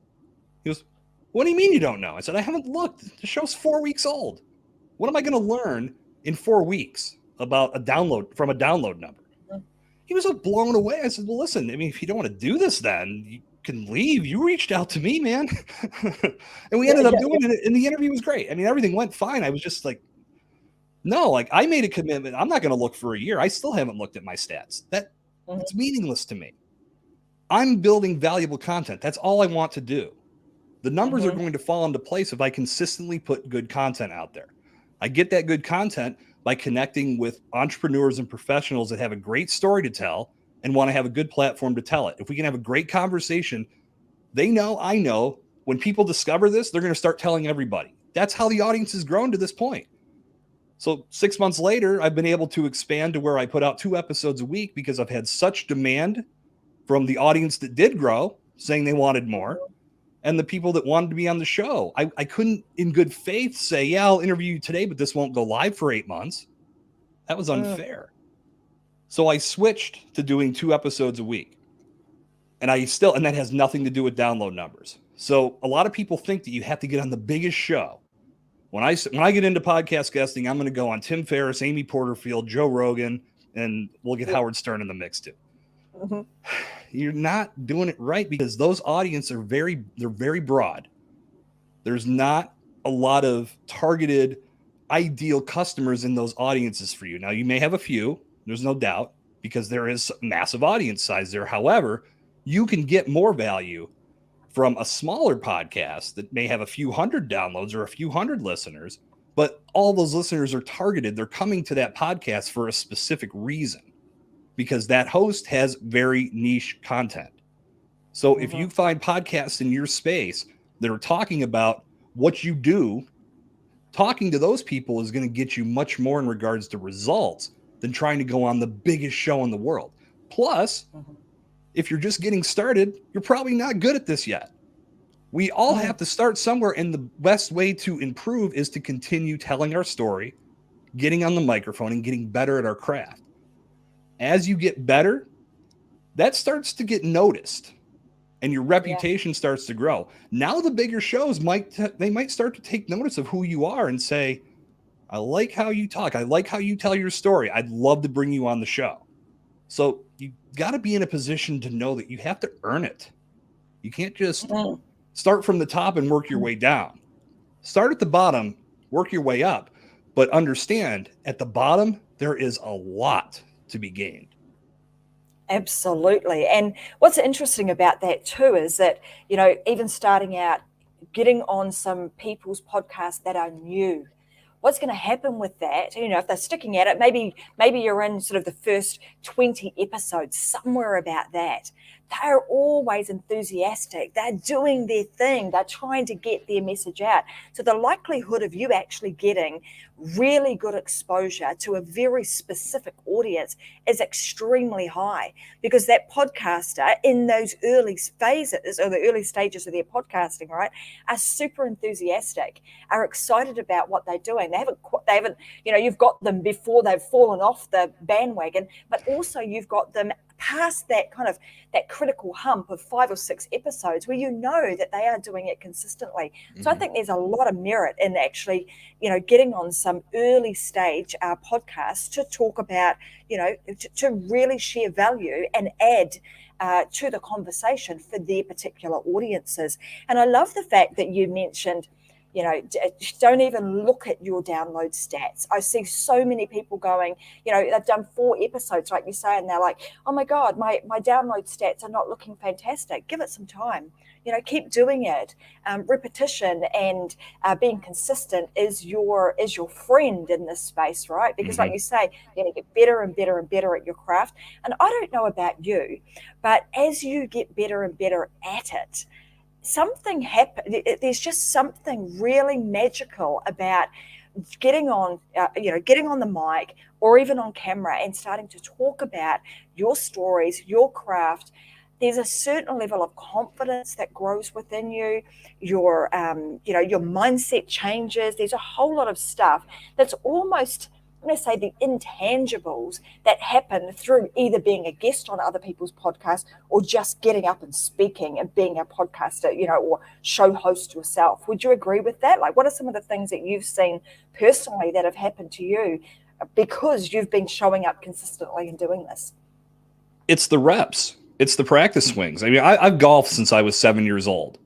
He goes, what do you mean you don't know? I said, I haven't looked. The show's 4 weeks old. What am I going to learn in 4 weeks about a download from a download number? He was so blown away. I said, well, listen, I mean, if you don't want to do this, then you can leave. You reached out to me, man. And we ended up doing it, and the interview was great. I mean, everything went fine. I was just like, No, like I made a commitment. I'm not going to look for a year. I still haven't looked at my stats. Mhm. It's meaningless to me. I'm building valuable content. That's all I want to do. The numbers are Mhm. going to fall into place if I consistently put good content out there. I get that good content by connecting with entrepreneurs and professionals that have a great story to tell and want to have a good platform to tell it. If we can have a great conversation, they know, I know, when people discover this, they're going to start telling everybody. That's how the audience has grown to this point. So 6 months later, I've been able to expand to where I put out 2 episodes a week because I've had such demand from the audience that did grow, saying they wanted more, Mhm. and the people that wanted to be on the show. I couldn't, in good faith, say, yeah, I'll interview you today, but this won't go live for 8 months. That was Mm. unfair. So I switched to doing 2 episodes a week. And that has nothing to do with download numbers. So a lot of people think that you have to get on the biggest show. When I get into podcast guesting, I'm going to go on Tim Ferriss, Amy Porterfield, Joe Rogan, and we'll get Yeah. Howard Stern in the mix too. Mhm. You're not doing it right because those audiences are they're very broad. There's not a lot of targeted ideal customers in those audiences for you. Now you may have a few, there's no doubt, because there is massive audience size there. However, you can get more value from a smaller podcast that may have a few hundred downloads or a few hundred listeners, but all those listeners are targeted. They're coming to that podcast for a specific reason because that host has very niche content. So if you Mhm. find podcasts in your space that are talking about what you do, talking to those people is going to get you much more in regards to results than trying to go on the biggest show in the world. Plus, Mhm. if you're just getting started, you're probably not good at this yet. We all Mm. have to start somewhere, and the best way to improve is to continue telling our story, getting on the microphone, and getting better at our craft. As you get better, that starts to get noticed and your Yeah. reputation starts to grow. Now the bigger shows might start to take notice of who you are and say, "I like how you talk. I like how you tell your story. I'd love to bring you on the show." So you got to be in a position to know that you have to earn it. You can't just Mm. start from the top and work your way down. Start at the bottom, work your way up, but understand at the bottom there is a lot to be gained. Absolutely. And what's interesting about that too is that, even starting out, getting on some people's podcasts that are new, what's going to happen with that? If they're sticking at it, maybe you're in sort of the first 20 episodes, somewhere about that. They're always enthusiastic. They're doing their thing. They're trying to get their message out. So the likelihood of you actually getting really good exposure to a very specific audience is extremely high, because that podcaster in those early phases or the early stages of their podcasting, right, are super enthusiastic, are excited about what they're doing. They haven't, you've got them before they've fallen off the bandwagon, but also you've got them past that kind of that critical hump of 5 or 6 episodes where you know that they are doing it consistently. So I Mhm. think there's a lot of merit in actually, getting on some early stage podcasts to talk about, to really share value and add to the conversation for their particular audiences. And I love the fact that you mentioned, don't even look at your download stats. I see so many people going, they've done 4 episodes, like you say, and they're like, oh my God, my download stats are not looking fantastic. Give it some time. Keep doing it. Repetition and being consistent is your friend in this space, right? Because, like Mhm. you say, you're going to get better and better and better at your craft. And I don't know about you, but as you get better and better at it, something happen. There's just something really magical about getting on the mic or even on camera and starting to talk about your stories, your craft. There's a certain level of confidence that grows within you. Your mindset changes. There's a whole lot of stuff that's almost, I'm going to say, the intangibles that happen through either being a guest on other people's podcasts or just getting up and speaking and being a podcaster, or show host yourself. Would you agree with that? Like, what are some of the things that you've seen personally that have happened to you because you've been showing up consistently and doing this? It's the reps. It's the practice swings. I mean, I've golfed since I was 7 years old.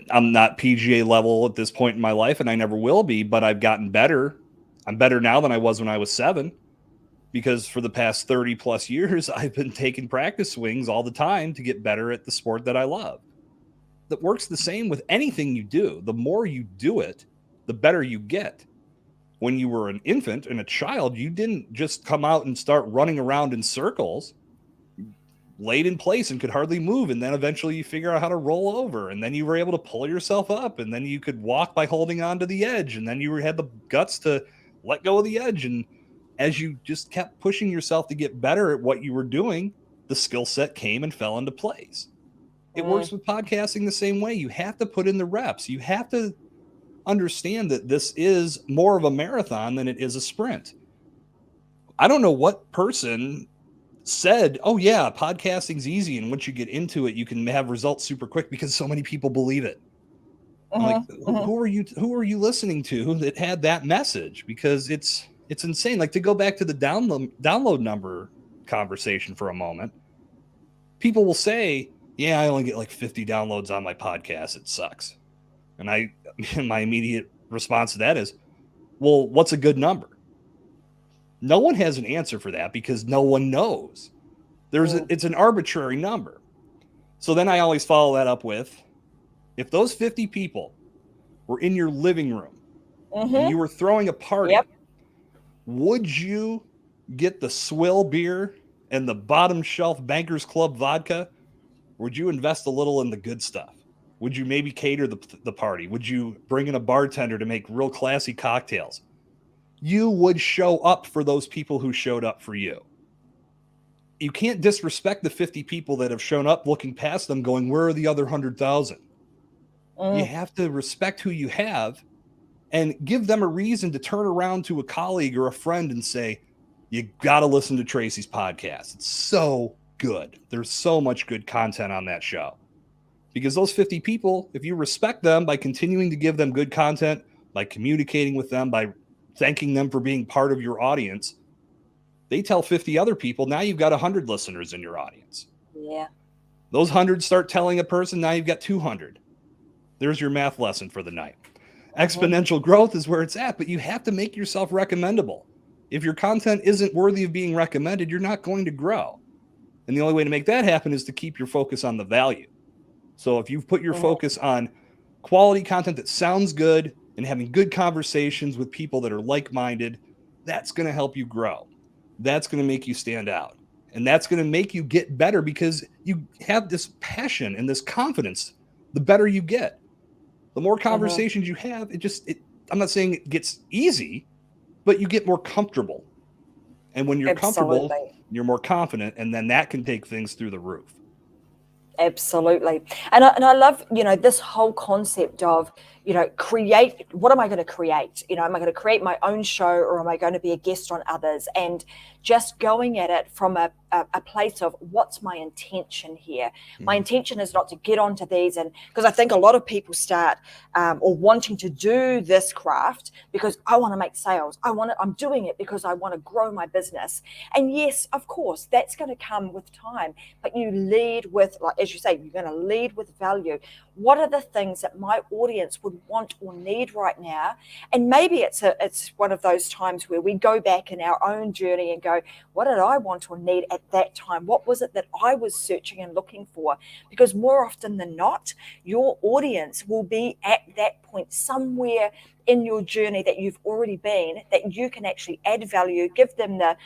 I'm not PGA level at this point in my life, and I never will be, but I've gotten better I'm better now than I was when I was 7, because for the past 30 plus years, I've been taking practice swings all the time to get better at the sport that I love. That works the same with anything you do. The more you do it, the better you get. When you were an infant and a child, you didn't just come out and start running around in circles. You laid in place and could hardly move, and then eventually you figure out how to roll over, and then you were able to pull yourself up, and then you could walk by holding on to the edge, and then you had the guts to let go of the edge. And as you just kept pushing yourself to get better at what you were doing, the skill set came and fell into place. It works with podcasting the same way. You have to put in the reps. You have to understand that this is more of a marathon than it is a sprint. I don't know what person said, oh yeah, podcasting's easy, and once you get into it, you can have results super quick, because so many people believe it. I'm like, who are you listening to that had that message? Because it's insane. Like, to go back to the download number conversation for a moment, people will say, yeah, I only get like 50 downloads on my podcast. It sucks. And my immediate response to that is, well, what's a good number? No one has an answer for that, because no one knows. It's an arbitrary number. So then I always follow that up with, if those 50 people were in your living room and you were throwing a party, would you get the swill beer and the bottom shelf Bankers Club vodka? Or would you invest a little in the good stuff? Would you maybe cater the party? Would you bring in a bartender to make real classy cocktails? You would show up for those people who showed up for you. You can't disrespect the 50 people that have shown up, looking past them going, where are the other 100,000? You have to respect who you have and give them a reason to turn around to a colleague or a friend and say, you got to listen to Tracy's podcast. It's so good. There's so much good content on that show. Because those 50 people, if you respect them by continuing to give them good content, by communicating with them, by thanking them for being part of your audience, they tell 50 other people, now you've got 100 listeners in your audience. Yeah. Those 100 start telling a person, now you've got 200. There's your math lesson for the night. Exponential growth is where it's at, but you have to make yourself recommendable. If your content isn't worthy of being recommended, you're not going to grow. And the only way to make that happen is to keep your focus on the value. So if you've put your focus on quality content that sounds good and having good conversations with people that are like-minded, that's going to help you grow. That's going to make you stand out. And that's going to make you get better, because you have this passion and this confidence. The better you get, the more conversations you have, I'm not saying it gets easy, but you get more comfortable. And when you're comfortable, you're more confident, and then that can take things through the roof. Absolutely. And I love, this whole concept of, create, what am I going to create? Am I going to create my own show, or am I going to be a guest on others? And just going at it from a place of, what's my intention here? My intention is not to get onto these, and because I think a lot of people start or wanting to do this craft because I want to make sales. I'm doing it because I want to grow my business. And yes, of course, that's going to come with time, but you lead with, like, as you say, you're going to lead with value. What are the things that my audience would want or need right now? And maybe it's one of those times where we go back in our own journey and go, what did I want or need at that time? What was it that I was searching and looking for? Because more often than not, your audience will be at that point somewhere in your journey that you've already been, that you can actually add value, give them the,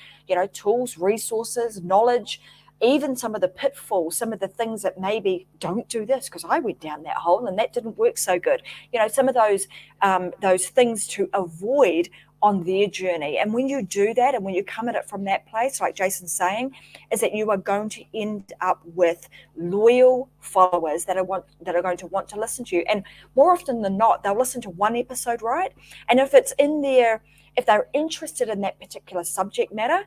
tools, resources, knowledge, even some of the pitfalls, some of the things that maybe don't do this, because I went down that hole and that didn't work so good. Some of those things to avoid on their journey. And when you do that, and when you come at it from that place, like Jason's saying, is that you are going to end up with loyal followers that are going to want to listen to you. And more often than not, they'll listen to one episode, right? And if they're interested in that particular subject matter,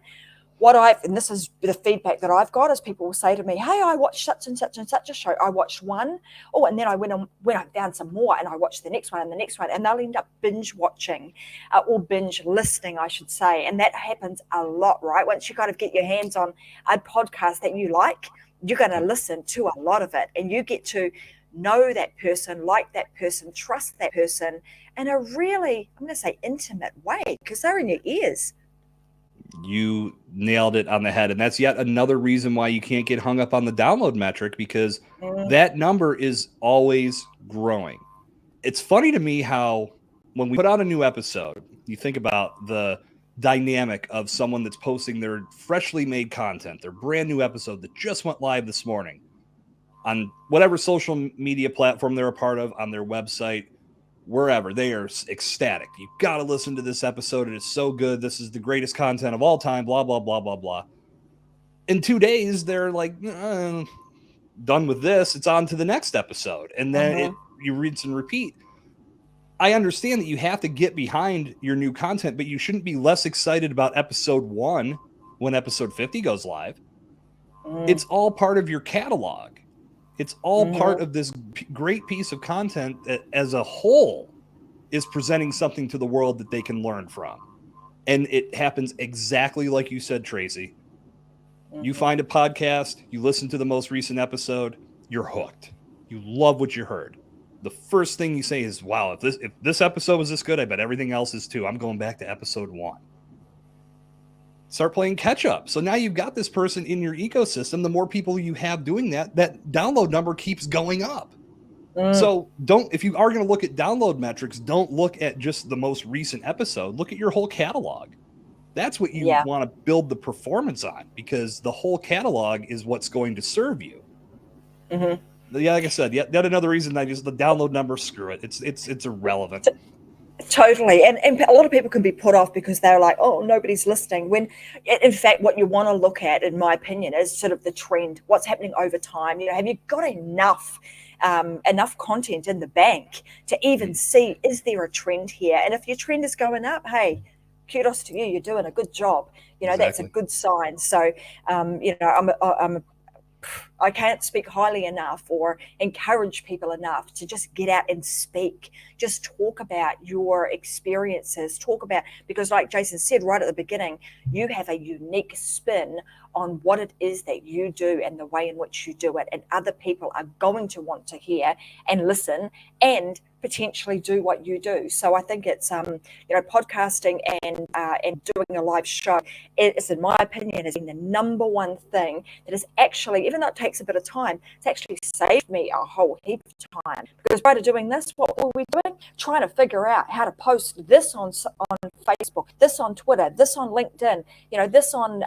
and this is the feedback that I've got, is people will say to me, hey, I watched such and such and such a show. I watched one. Oh, and then I went on down some more, and I watched the next one and the next one. And they'll end up binge watching or binge listening, I should say. And that happens a lot, right? Once you kind of get your hands on a podcast that you like, you're going to listen to a lot of it, and you get to know that person, like that person, trust that person in a really, I'm going to say, intimate way, because they're in your ears. You nailed it on the head. And that's yet another reason why you can't get hung up on the download metric, because that number is always growing. It's funny to me how when we put out a new episode, you think about the dynamic of someone that's posting their freshly made content, their brand new episode that just went live this morning on whatever social media platform they're a part of, on their website, wherever. They are ecstatic. You got to listen to this episode. It is so good. This is the greatest content of all time, blah, blah, blah, blah, blah. In 2 days, they're like, done with this. It's on to the next episode. And then you rinse and repeat. I understand that you have to get behind your new content, but you shouldn't be less excited about episode 1 when episode 50 goes live. It's all part of your catalog. It's all part of this great piece of content that as a whole is presenting something to the world that they can learn from. And it happens exactly like you said, Tracy. You find a podcast, you listen to the most recent episode, you're hooked. You love what you heard. The first thing you say is, wow, if this episode was this good, I bet everything else is too. I'm going back to episode 1. Start playing catch up. So now you've got this person in your ecosystem. The more people you have doing that download number keeps going up. So if you are going to look at download metrics, don't look at just the most recent episode. Look at your whole catalog. That's what you want to build the performance on, because the whole catalog is what's going to serve you. Yeah, like I said, yet another reason the download number, screw it. It's irrelevant. Totally. And a lot of people can be put off because they're like, oh, nobody's listening. When in fact, what you want to look at, in my opinion, is sort of the trend, what's happening over time. Have you got enough content in the bank to even see, is there a trend here? And if your trend is going up, hey, kudos to you. You're doing a good job. Exactly. That's a good sign. So, I can't speak highly enough or encourage people enough to just get out and speak. Just talk about your experiences. Because like Jason said right at the beginning, you have a unique spin on what it is that you do and the way in which you do it. And other people are going to want to hear and listen and potentially do what you do. So I think it's podcasting and doing a live show is, in my opinion, has been the number one thing that is actually, even though it takes a bit of time, it's actually saved me a whole heap of time. Because prior to doing this, what were we doing? Trying to figure out how to post this on Facebook, this on Twitter, this on LinkedIn, this on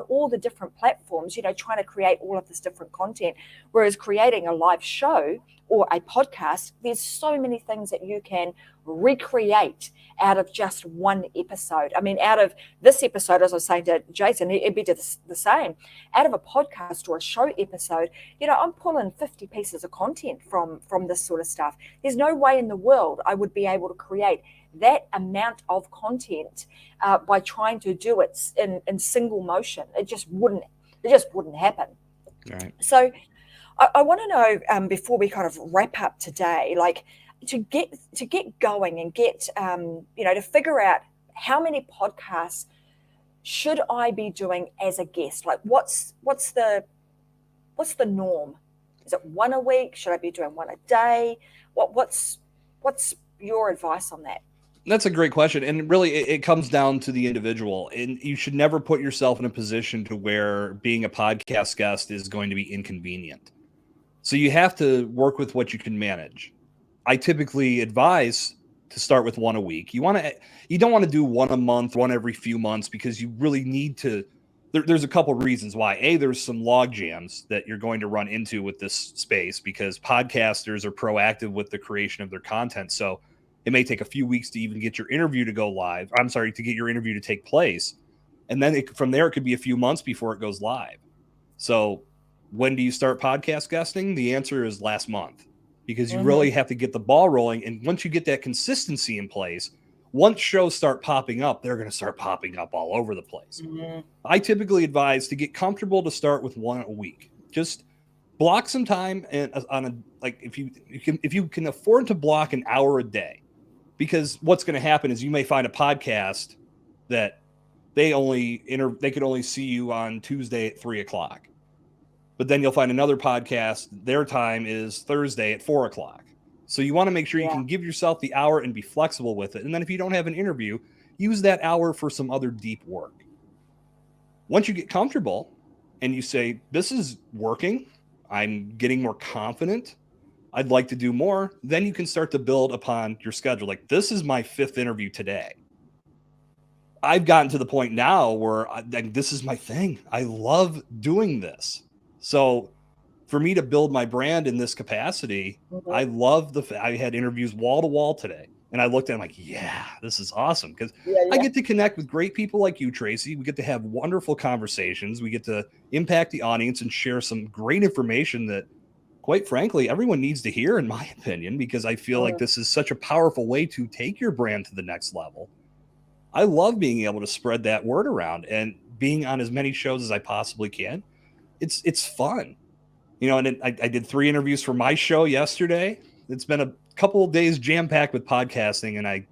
all the different platforms, trying to create all of this different content. Whereas creating a live show or a podcast, there's so many things that you can recreate out of just one episode. I mean, out of this episode, as I was saying to Jason, it'd be the same. Out of a podcast or a show episode, I'm pulling 50 pieces of content from this sort of stuff. There's no way in the world I would be able to create that amount of content by trying to do it in single motion. It just wouldn't happen. Right. So I want to know, before we kind of wrap up today, like to get going and get to figure out how many podcasts should I be doing as a guest? Like what's the norm? Is it one a week? Should I be doing one a day? What's your advice on that? That's a great question. And really, it comes down to the individual. And you should never put yourself in a position to where being a podcast guest is going to be inconvenient. So you have to work with what you can manage. I typically advise to start with one a week. You don't want to do one a month, one every few months, because you really need to. There's a couple of reasons why. There's some log jams that you're going to run into with this space, because podcasters are proactive with the creation of their content. So it may take a few weeks to even get your interview to go live. To get your interview to take place. And then from there, it could be a few months before it goes live. So when do you start podcast guesting? The answer is last month, because you really have to get the ball rolling. And once you get that consistency in place, once shows start popping up, they're going to start popping up all over the place. I typically advise to get comfortable to start with one a week. Just block some time and if you can afford to block an hour a day, because what's going to happen is you may find a podcast that they could only see you on Tuesday at 3:00. but then you'll find another podcast, their time is Thursday at 4:00. So you want to make sure you can give yourself the hour and be flexible with it. And then if you don't have an interview, use that hour for some other deep work. Once you get comfortable and you say, this is working, I'm getting more confident, I'd like to do more, then you can start to build upon your schedule. Like, this is my 5th interview today. I've gotten to the point now where this is my thing. I love doing this. So for me to build my brand in this capacity, I love I had interviews wall to wall today. And I looked at it, I'm like, yeah, this is awesome. Because I get to connect with great people like you, Tracy. We get to have wonderful conversations. We get to impact the audience and share some great information that, quite frankly, everyone needs to hear, in my opinion, because I feel like this is such a powerful way to take your brand to the next level. I love being able to spread that word around and being on as many shows as I possibly can. It's fun. And I did 3 interviews for my show yesterday. It's been a couple of days jam-packed with podcasting, and I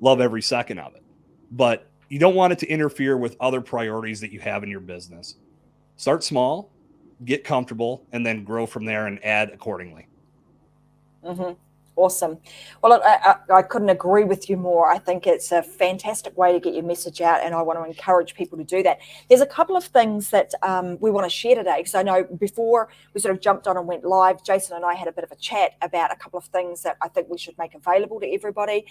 love every second of it. But you don't want it to interfere with other priorities that you have in your business. Start small, get comfortable, and then grow from there and add accordingly. Awesome. Well, I couldn't agree with you more. I think it's a fantastic way to get your message out, and I want to encourage people to do that. There's a couple of things that we want to share today, because I know before we sort of jumped on and went live, Jason and I had a bit of a chat about a couple of things that I think we should make available to everybody.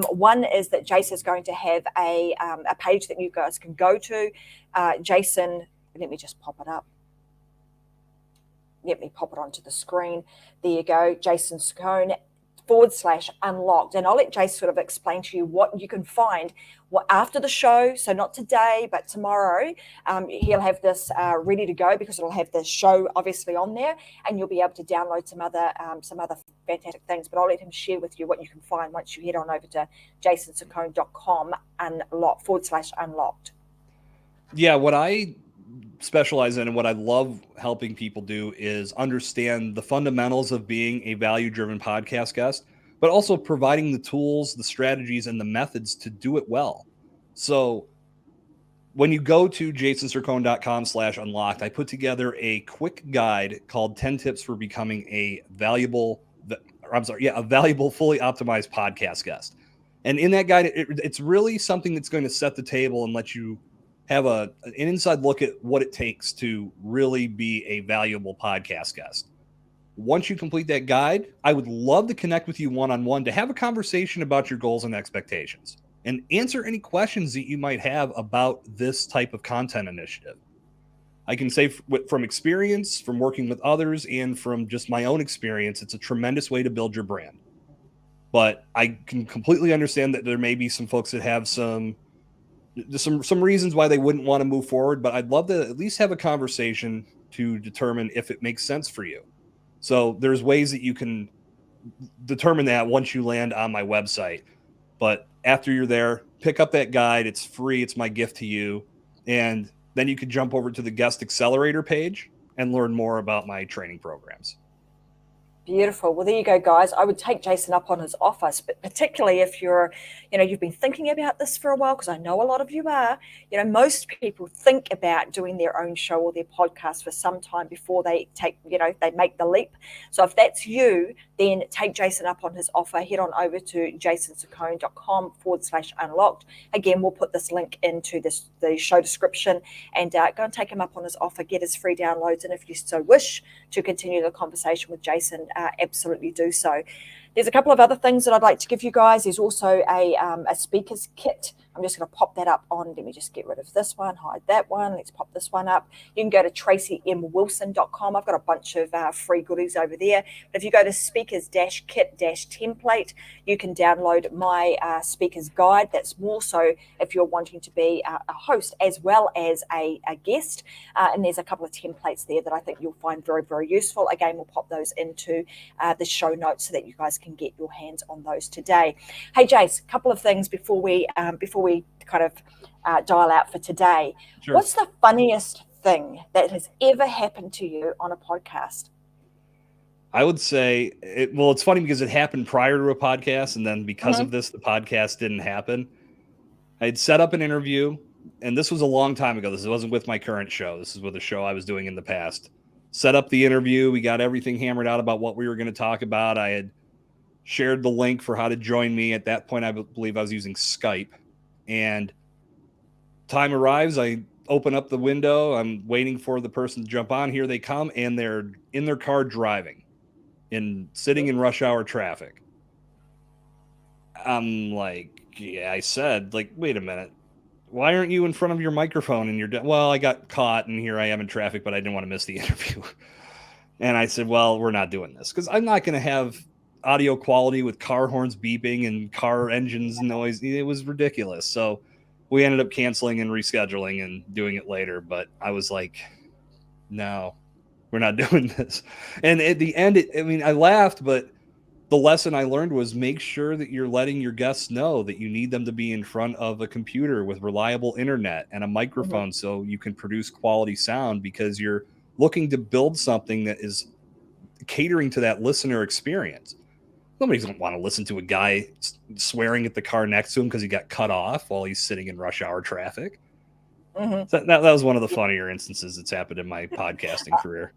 One is that Jason's going to have a page that you guys can go to. Jason, let me just pop it up. Let me pop it onto the screen. There you go, Jason Saccone /unlocked. And I'll let Jason sort of explain to you what you can find after the show. So not today, but tomorrow. He'll have this ready to go, because it'll have the show obviously on there, and you'll be able to download some other fantastic things. But I'll let him share with you what you can find once you head on over to jasonsaccone.com /unlocked. Yeah, what I specialize in and what I love helping people do is understand the fundamentals of being a value-driven podcast guest, but also providing the tools, the strategies, and the methods to do it well. So when you go to jasonsaccone.com /unlocked, I put together a quick guide called 10 tips for becoming a valuable, fully optimized podcast guest. And in that guide, it's really something that's going to set the table and let you have an inside look at what it takes to really be a valuable podcast guest. Once you complete that guide, I would love to connect with you one-on-one to have a conversation about your goals and expectations and answer any questions that you might have about this type of content initiative. I can say from experience, from working with others, and from just my own experience, it's a tremendous way to build your brand. But I can completely understand that there may be some folks that have some reasons why they wouldn't want to move forward, but I'd love to at least have a conversation to determine if it makes sense for you. So there's ways that you can determine that once you land on my website. But after you're there, pick up that guide. It's free. It's my gift to you. And then you could jump over to the Guest Accelerator page and learn more about my training programs. Beautiful. Well, there you go, guys. I would take Jason up on his offer, but particularly if you've been thinking about this for a while, because I know a lot of you are. Most people think about doing their own show or their podcast for some time before they make the leap. So if that's you, then take Jason up on his offer. Head on over to jasonsaccone.com /unlocked. Again, we'll put this link into the show description, and go and take him up on his offer. Get his free downloads, and if you so wish to continue the conversation with Jason, absolutely do so. There's a couple of other things that I'd like to give you guys. There's also a speaker's kit. I'm just going to pop that up on. Let me just get rid of this one, hide that one. Let's pop this one up. You can go to tracymwilson.com. I've got a bunch of free goodies over there. But if you go to speakers-kit-template, you can download my speaker's guide. That's more so if you're wanting to be a host as well as a guest. And there's a couple of templates there that I think you'll find very, very useful. Again, we'll pop those into the show notes so that you guys can get your hands on those today. Hey, Jace, a couple of things before we kind of dial out for today. Sure. What's the funniest thing that has ever happened to you on a podcast? I would say, it's funny because it happened prior to a podcast, and then because of this, the podcast didn't happen. I'd set up an interview, and this was a long time ago. This wasn't with my current show. This is with a show I was doing in the past. set up the interview. We got everything hammered out about what we were going to talk about. I had shared the link for how to join me. At that point, I believe I was using Skype. And time arrives. I open up the window. I'm waiting for the person to jump on. Here they come, and they're in their car driving and sitting in rush hour traffic. I'm like, yeah, I said, like, wait a minute. Why aren't you in front of your microphone? And well, I got caught and here I am in traffic, but I didn't want to miss the interview. And I said, well, we're not doing this because I'm not going to have audio quality with car horns beeping and car engines noise. It was ridiculous. So we ended up canceling and rescheduling and doing it later. But I was like, no, we're not doing this. And at the end, I laughed, but the lesson I learned was make sure that you're letting your guests know that you need them to be in front of a computer with reliable internet and a microphone so you can produce quality sound, because you're looking to build something that is catering to that listener experience. Nobody's going to want to listen to a guy swearing at the car next to him because he got cut off while he's sitting in rush hour traffic. So that was one of the funnier instances that's happened in my podcasting career.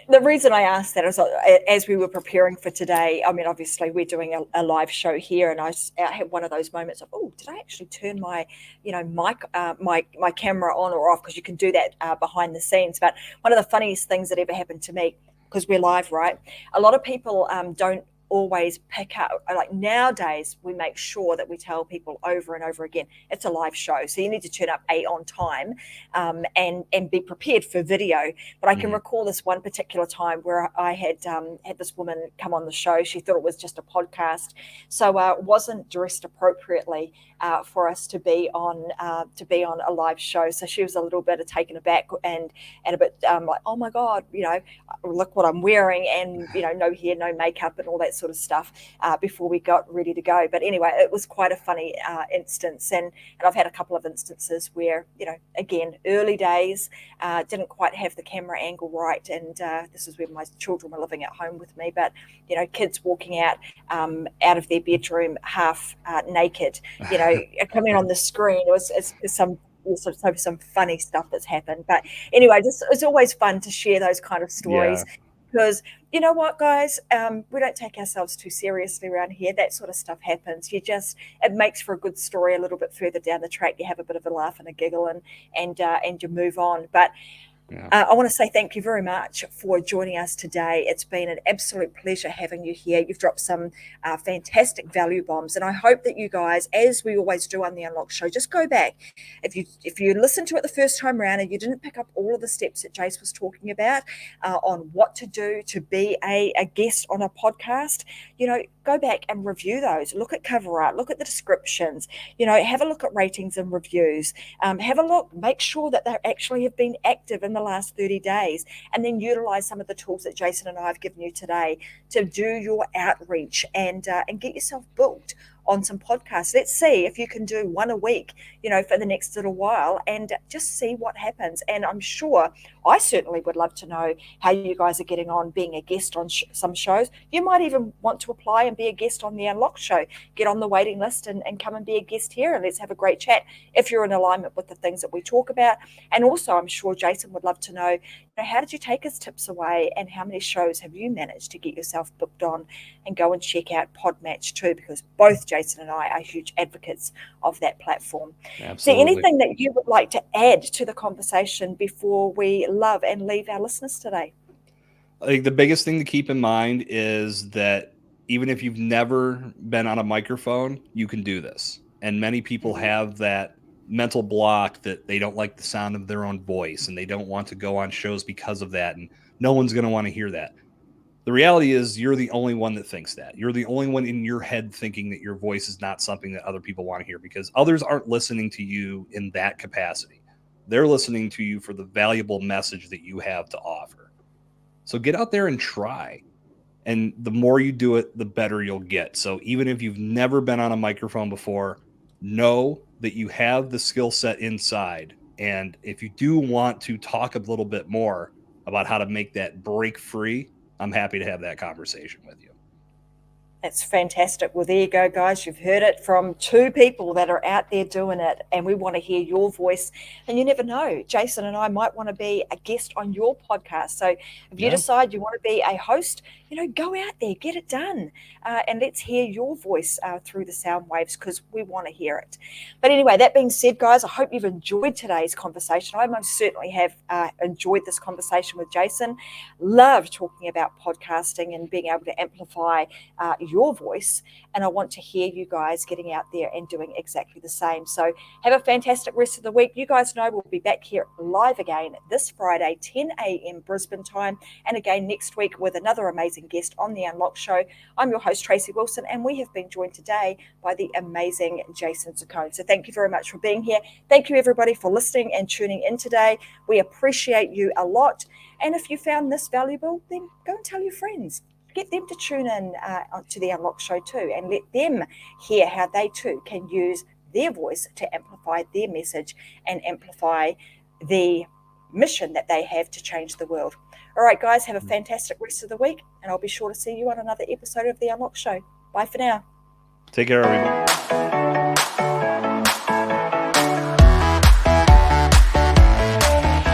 The reason I asked that is, as we were preparing for today, I mean, obviously we're doing a live show here, and I had one of those moments of, oh, did I actually turn my, mic, my camera on or off? Because you can do that behind the scenes. But one of the funniest things that ever happened to me, because we're live, right? A lot of people don't always pick up. Like nowadays, we make sure that we tell people over and over again, it's a live show, so you need to turn up on time, and be prepared for video. But I can recall this one particular time where I had this woman come on the show. She thought it was just a podcast, so wasn't dressed appropriately for us to be on a live show. So she was a little bit taken aback and a bit like, oh my God, look what I'm wearing, and no hair, no makeup, and all that sort of stuff before we got ready to go. But anyway, it was quite a funny instance, and I've had a couple of instances where again, early days, didn't quite have the camera angle right, and this is when my children were living at home with me. But kids walking out of their bedroom half naked, coming on the screen. It's some funny stuff that's happened. But anyway, it's always fun to share those kind of stories. Yeah. Because you know what, guys, we don't take ourselves too seriously around here. That sort of stuff happens. It makes for a good story a little bit further down the track. You have a bit of a laugh and a giggle, and you move on. But I want to say thank you very much for joining us today. It's been an absolute pleasure having you here. You've dropped some fantastic value bombs, and I hope that you guys, as we always do on the Unlock Show, just go back. If you listened to it the first time around and you didn't pick up all of the steps that Jace was talking about on what to do to be a guest on a podcast, go back and review those. Look at cover art, look at the descriptions, have a look at ratings and reviews, have a look, make sure that they actually have been active in the last 30 days, and then utilize some of the tools that Jason and I have given you today to do your outreach and get yourself booked on some podcasts. Let's see if you can do one a week, for the next little while, and just see what happens. And I'm sure, I certainly would love to know how you guys are getting on being a guest on some shows. You might even want to apply and be a guest on the Unlock Show. Get on the waiting list and come and be a guest here, and let's have a great chat if you're in alignment with the things that we talk about. And also, I'm sure Jason would love to know, how did you take his tips away, and how many shows have you managed to get yourself booked on? And go and check out Podmatch too, because both Jason and I are huge advocates of that platform. Absolutely. Is there anything that you would like to add to the conversation before we love and leave our listeners today? I think the biggest thing to keep in mind is that even if you've never been on a microphone, you can do this. And many people have that mental block that they don't like the sound of their own voice, and they don't want to go on shows because of that, and no one's going to want to hear that. The reality is you're the only one that thinks that. You're the only one in your head thinking that your voice is not something that other people want to hear, because others aren't listening to you in that capacity. They're listening to you for the valuable message that you have to offer. So get out there and try. And the more you do it, the better you'll get. So even if you've never been on a microphone before, know that you have the skill set inside. And if you do want to talk a little bit more about how to make that break free, I'm happy to have that conversation with you. That's fantastic. Well, there you go, guys. You've heard it from two people that are out there doing it, and we want to hear your voice. And you never know, Jason and I might want to be a guest on your podcast. So if you decide you want to be a host, go out there, get it done, and let's hear your voice through the sound waves because we want to hear it. But anyway, that being said, guys, I hope you've enjoyed today's conversation. I most certainly have enjoyed this conversation with Jason. Love talking about podcasting and being able to amplify your voice, and I want to hear you guys getting out there and doing exactly the same. So have a fantastic rest of the week. You guys know we'll be back here live again this Friday, 10 a.m. Brisbane time, and again next week with another amazing guest on The Unlock Show. I'm your host, Tracy Wilson, and we have been joined today by the amazing Jason Zaccone. So thank you very much for being here. Thank you, everybody, for listening and tuning in today. We appreciate you a lot. And if you found this valuable, then go and tell your friends. Get them to tune in to the Unlock Show too, and let them hear how they too can use their voice to amplify their message and amplify the mission that they have to change the world. All right, guys, have a fantastic rest of the week, and I'll be sure to see you on another episode of the Unlock Show. Bye for now. Take care, everyone.